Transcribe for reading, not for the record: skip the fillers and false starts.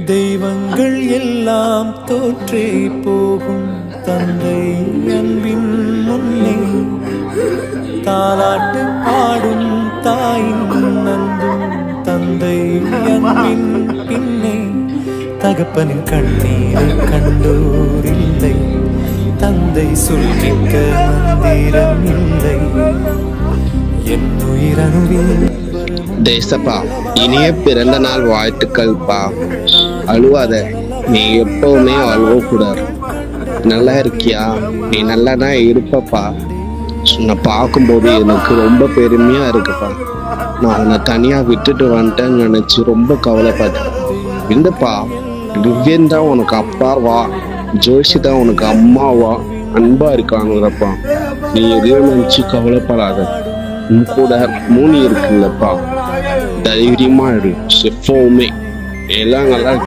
தெய்வங்கள் எல்லாம் தோற்றே போகும் தந்தை அன்பின் முன்னே தாலாட்டு பாடும் தாயின் அன்பும் தந்தை அன்பின் பின்னே தகப்பனின் கண்ணீரை கண்டோர் இல்லை தந்தை சொல்லிக்க மந்திரம் இல்லை என் உயிரணுவில் தேசப்பா, இனிய பிறந்த நாள் வாழ்த்துக்கள்ப்பா. அழுவாத, நீ எப்பவுமே அழுவக்கூடாது. நல்லா இருக்கியா? நீ நல்லா தான் இருப்பப்பா. உன்னை பார்க்கும்போது எனக்கு ரொம்ப பெருமையா இருக்குப்பா. நான் உன்னை தனியா விட்டுட்டு வந்துட்டேன்னு நினைச்சு ரொம்ப கவலைப்பட்டேன். இல்லப்பா, திவ்யன் தான் உனக்கு அப்பாவா, ஜோஷி தான் உனக்கு அம்மாவா அன்பா இருக்காங்கப்பா. நீ எதையும் நினைச்சு கவலைப்படாத. உன் கூட மூணு இருக்குல்லப்பா, தைரியமா இரு. எப்பவுமே எல்லாம் நல்லா